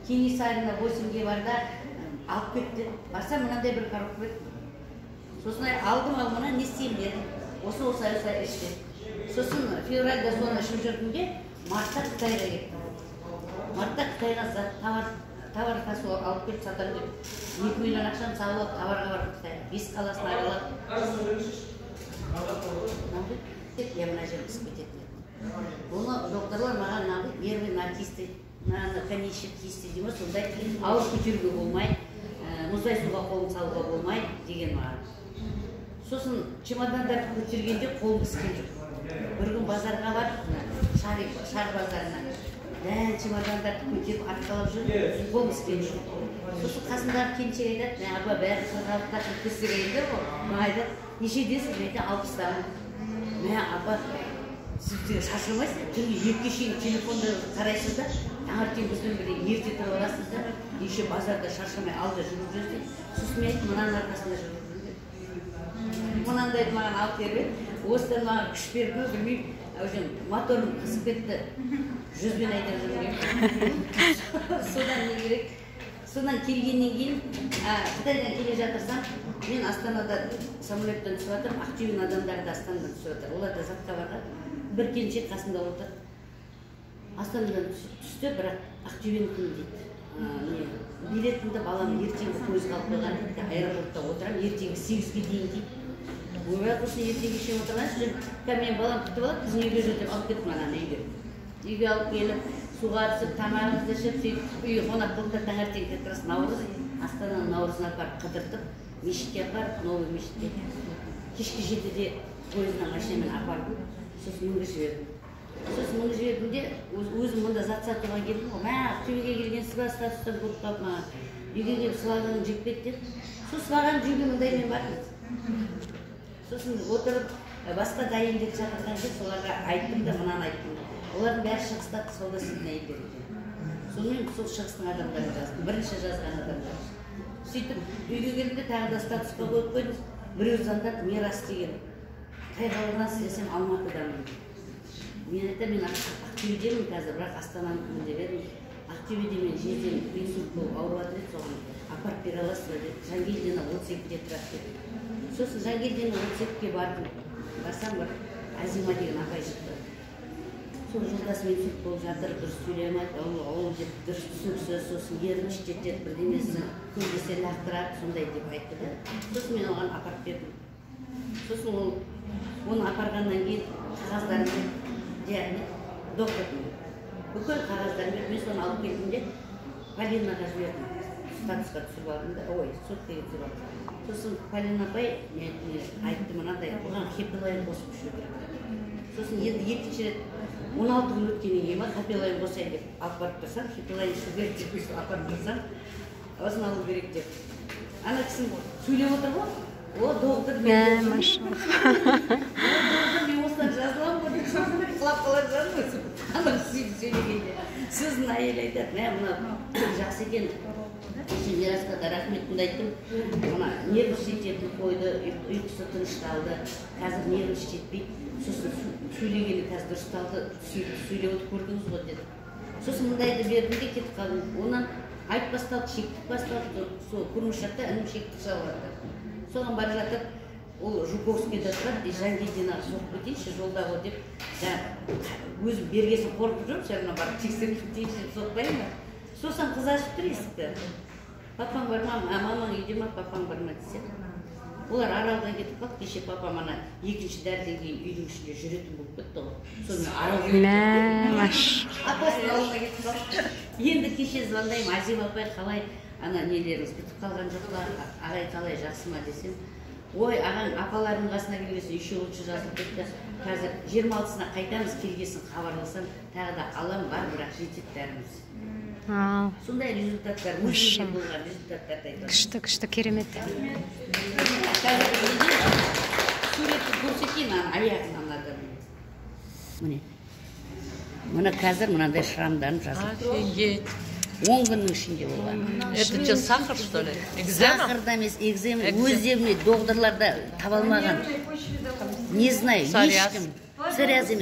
Кенесарина 8-ге барда алып кетті. Барса мынандай бір коробка берді. Сосын алдым мына не істеймін дедім. Осы ішті. Сосын февральда соны ішіп жүргенде мартта Қытайға кеттім. Мартта Қытайға товар тасу алып кетіп сатамын деп 2 миллион ақшам салып алып товарға барып Қытайға. 5 қаласын аралап. Я мына жерді қысып кететін. Оны докторлар маған нағып, нерві наркисті, конечный кисті дейміз, сондай ауыр көтеруге болмай, мұздай суға қолын салуға болмай деген маған. Сосын чемодандарды көтергенде қолым іскен жоқ. Бір күн базарға барып, шар базарына, дән чемодандарды көтеріп арқалап жүріп, қолым іскен жоқ. Сосын қасындағы келіншек айтады, апа бәрі қырғалықтар өткізсек енді ғой. Маған айтады, нешедесіз? Мен 60-дамын. Мен апа, сіз шаршамайсыз, түнгі 2-ге шейін телефонда қарайсыз да, таңертең біздің бірде ерте тұрып аласыз да, еще базарда шаршамай алда жүріп жүрсіз. Сосын мен айтып, мынаның арқасында жүріп жүрмін. Мынандайды маған алып беріп, осыдан маған күш берді, білмеймін, моторым қысып кетті, 100-бен айдап жүрмеймін. Содан не керек? Содан келгеннен кейін, Қытайдан келе жатырсам, мен Астанада самолеттен түсіп жатыр, Ақтөбенің адамдары да Астанадан түсіп жатыр. Олар да затқа барған. Бір келіншек қасында отыр. Астанадан түсті, бірақ Ақтөбенікін дейді. Билетімді балам ертеңгі пойызға алып қойған дейді, аэропортта отырам, ертеңгі 8-ге дейін дейді. Ойбай құрсын ертеңгі шен отырған жүріп, мен балам күтіп алып, біздің үйге жүріп алып кеттім ананы үйге. Үйге алып келіп, суға түсіп, тамағымызды ішіп, үй қонақ қылып та таңертең кетіріс Наурыз, Астананың Наурызына апарып қыдыртып, мешітке апарып, новый мешітке. Кешкі 7-де пойыздан машинамен апарып, сосын мыңға жібердім. Сосын мыңға жібердімде, өзім мұнда зат сатуға келдім ғой, Ақтөбеге келген сыға статустан көріп қалып маған, үйге келіп сылағанын жеп кет деп. Сол сылағанын жеуге мұндай мен бардым. Сосын отырып, басқа дайындық шақырғанша соларға айттым да, мынаны айттым. Олардың бәрі шығыста сауда істейтін әйелдер екен. Сонымен сол шығыстың адамдарын жаздым, бірінші жазған адамдар. Сөйтіп, үйге келгенде тағы да статусқа қойып қойдым. Біреу звондап, Мирас деген. Қай қаласыз десем, Алматыдамын. Мен айтам, мен Ақтөбедемін қазір, бірақ Астананың күнінде бердім. Ақтөбеде мен жерден инсульт болып ауырып жатыр еді, соған апарып бере аласыз ба деді. Жангелдина 32-де тұрады деді. Сосын Жангелдина 32-ге бардым. Барсам бар, Азима деген апай шықты. Сол жолдасымен инсульт болып жатыр, дұрыс сөйлемейді, ол деп дұрыс түсініксіз, сосын ерін ішітеді, бірдемесін көндесе лақтырады, сондай деп айтты да. Сосын мен оған апарып бердім. Сосын оны апарғаннан кейін қағаздарын берді, доктордың бүкіл қағаздарын берді. Мен соны алып келдім де Полинаға жібердім. Статусқа түсіп алдым да, соттегі түсіп алдым. Сосын Полина апай айтты мынандай, оған хепилайн қосып ішу керек. Сосын енді екінші рет 16 күн өткеннен кейін хепилайн қосайын деп алып барып тұрсам, хепилайн ішу керек деп апарып тұрсам, осын алу керек деп. Ана кісін сөйлеп отыр ғой, о, доктор мен доктор, мен осыдан жазыламын ғой деп, сосын құлап қалар жазым өзім. Ана сөйлегенде. Сөзін әйел айтады, мына жақсы екен. Кеше Мирасқа да рахметімді айттым. Мына нерві шететін қойды, ұйқысы тынышталды. Қазір нерві шетпейді. Сосын сөйлегені қазір дұрысталды, сөйлеп отыр көрдіңіз ғой деді. Сосын мұндайды бердім де кетіп қалдым. Онан айт басталды, шектік басталды. Сол көрміш жатта інім шектік салады. Соған бара жатып, ол Жуковскийда тұрады, Жангелдинаға соғып кетейінші жолда ғой деп, өзім бергесін қорқып жүрмін, шарына барып тексеріп кетейінші деп соқпайын ба. Сосын қыз ашып тұр есікті. Папаң бар ма, мамаң үйде ма, папаң бар ма десе. Олар аралдан кетіп қалды, кеше папам ана екінші дәрден кейін үйдің ішінде жүретін болып кетті ғой. Сонымен аралдан апасының ауылына кетіп қалды. Енді кеше звондаймын, Азим апай қалай ана нелеріңіз бітіп қалған жоқлар, ағай қалай жақсы ма десем. Ой, ағаң апалардың қасына келгесін еще лучше жазылып кетті. Қазір 26-сына қайтамыз, келгесін хабарласам, тағы да алам бар, бірақ жетеді бәріміз. Сондай результаттар, өзімде болған результаттарды айтады. Күшті, керемет. Қазір суретті көрсетейін, аяғын анадым. Мына қазір мынандай шрамдарым жазылып. Офигеть. 10 күннің ішінде болған. Это что, сахар, что ли? Экзема? Сахарда емес, экзема. Өздеріне докторларда таба алмаған. Не знаю, ешкім. Псориаз емес.